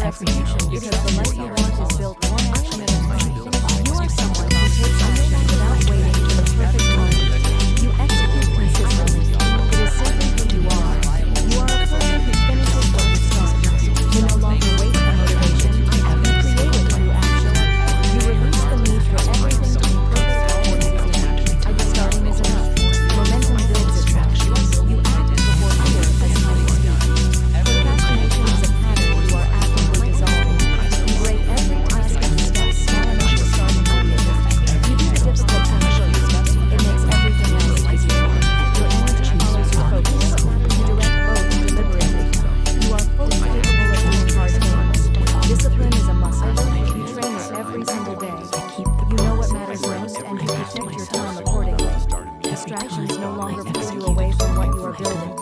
execution because the life you want is built one action at a time. You are someone who takes action without waiting for the perfect moment. You execute consistently. It is simply who you are. You are a person who finishes what you start. You no longer wait for motivation. You create it through action. You release the need for everything to be perfect before you begin. Starting is enough. Momentum builds itself. You act before fear has time to speak. Procrastination is a pattern you are actively dissolving. You break every task and step small enough to start immediately. You do the difficult things first. It makes everything else easier. Your energy follows your focus. You direct both deliberately. You are fully capable of doing hard things. Discipline is a muscle. You train it every single day. You know what matters most and you protect your time accordingly. Distractions no longer pull you away from what you are building.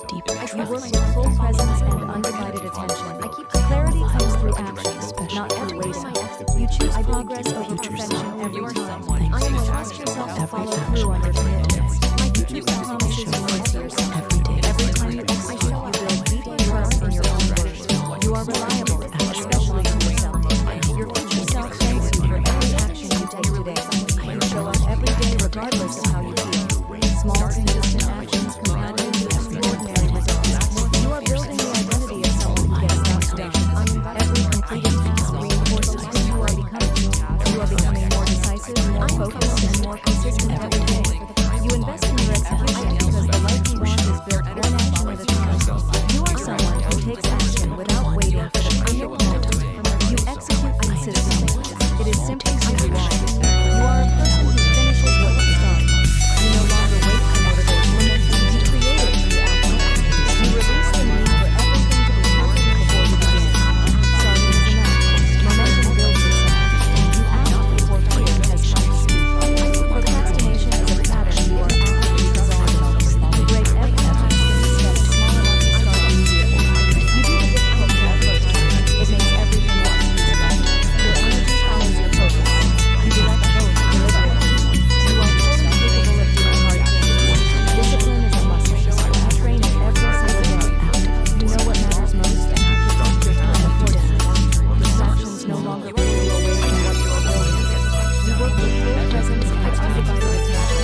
You work with full presence and undivided attention. Clarity comes through action, not through waiting. You choose progress over perfection every time. You trust yourself to follow through on your commitments. You keep the promises you make to yourself. Every time you execute, you build deep trust in your own words. You are reliable, especially to yourself. Your future self thanks you for every action you take today. You show up every day regardless of how you feel. Small, consistent actions compound into extraordinary results. You are building the identity of someone who gets things done. Every completed task reinforces who you are becoming. You are becoming more decisive, more focused, and more consistent every day. You invest in your execution because the life you want is built one action at a time. You are someone who takes action without waiting for the perfect moment. You execute consistently. It is simply who you are. You are a person who finishes what you start. You no longer wait for motivation. You create it through action. You release the need for everything to be perfect before you begin. Starting is enough. Momentum builds itself. You act before fear has time to speak. Procrastination is a pattern you are actively dissolving. You break every task and step small enough to start immediately. You do the difficult thing first. It makes everything else easier. Your energy follows your focus. You direct both deliberately. You are fully capable of doing hard things. Discipline is a muscle. You train it every single day. You know what matters most and you protect your time accordingly. Distractions no longer pull you away from what you are building. You work with full presence and undivided attention.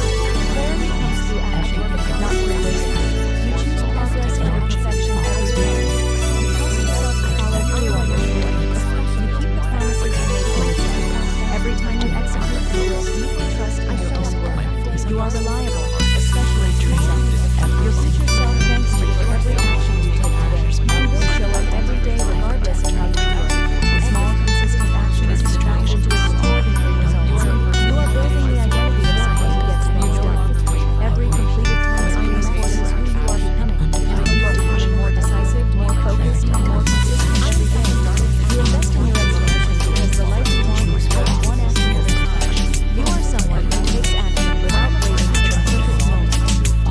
Clarity comes through action, not through waiting. You choose progress over perfection every day. You trust yourself to follow through on your commitments. You keep the promises you make to yourself. Every time you execute, you build deeper trust in your own worth. You are reliable, especially to yourself. Your future self thanks you for every action you take today. You will show up every day regardless of how you feel. Small, consistent actions compound into extraordinary results. You are building the identity of someone who gets things done. Every completed task reinforces who you are becoming. You are becoming more decisive, more focused, and more consistent every day. You invest in your execution because the life you want is built one action at a time. You are someone who takes action without waiting for the perfect moment.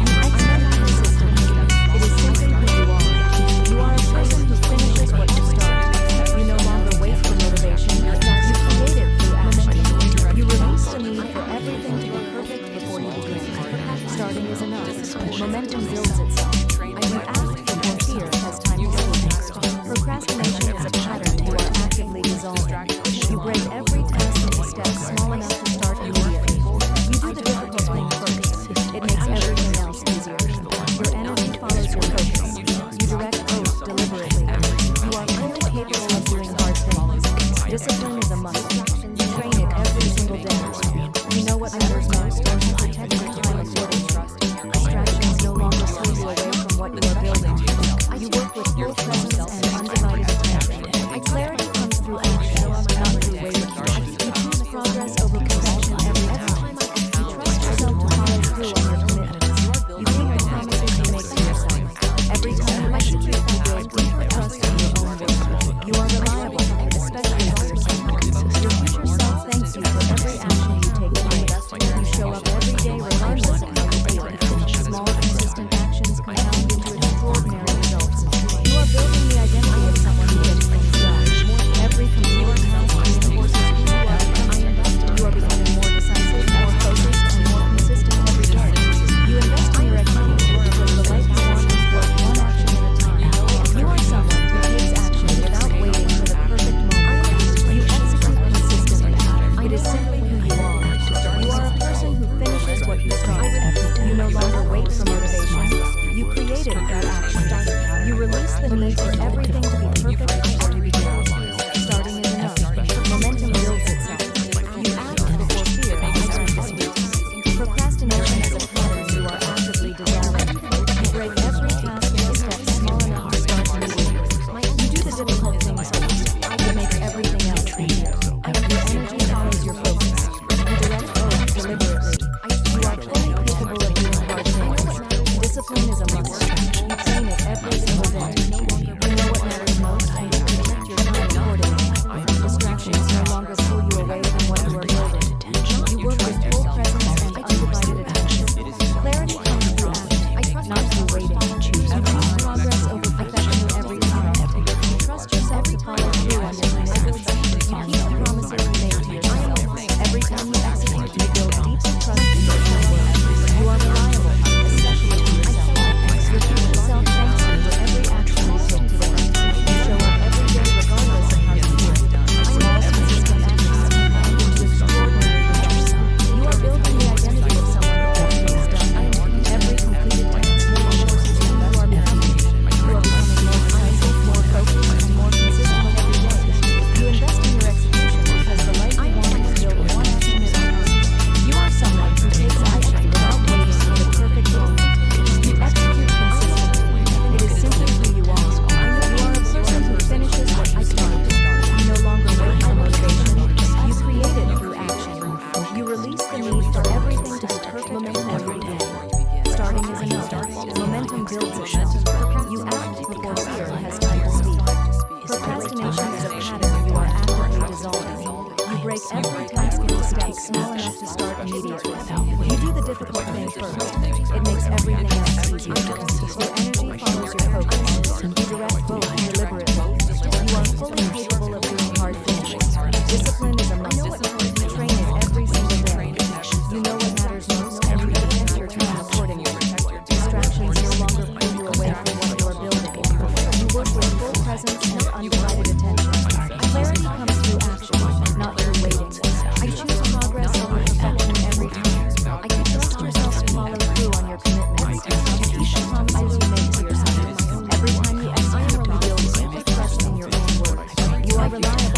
You execute consistently. It is simply who you are. You are a person who finishes what you start. You no longer wait for motivation. You create it through action. You release the need for everything to be perfect before you begin. Starting is enough. Momentum builds itself. You act before fear has time to speak. Procrastination is a pattern you are actively dissolving. You break every task into steps small enough to start immediately. You do the difficult thing first. It makes everything else easier. Your energy follows your focus. You direct both deliberately. You are fully capable of doing hard things. Discipline is a muscle. You train it every single day. You know what matters most and you protect your time accordingly. Distractions no longer pull you away from what you are building. You work with full presence and undivided attention. Clarity comes through action, not through waiting. You choose progress over perfection every time. You trust yourself to follow through on your commitments. You keep the promises you make to yourself. Every time you execute, you build deeper trust in your own worth. You are reliable, especially to yourself. Your every task into steps small enough to start immediately. You do the difficult thing first. It makes everything else easier. Your energy follows your focus. You direct both deliberately. You are fully capable of doing hard things. Discipline is a muscle. Train it every single day. You know what matters most, and you advance your time accordingly. Distractions no longer pull you away from what you are building. You work with full presence and undivided attention. Clarity comes through action, not through waiting. I choose progress over perfection every time. I can trust yourself to follow through on your commitments. You keep the promises you make to yourself. Every time you execute, you build self-trust in your own words. You are reliable.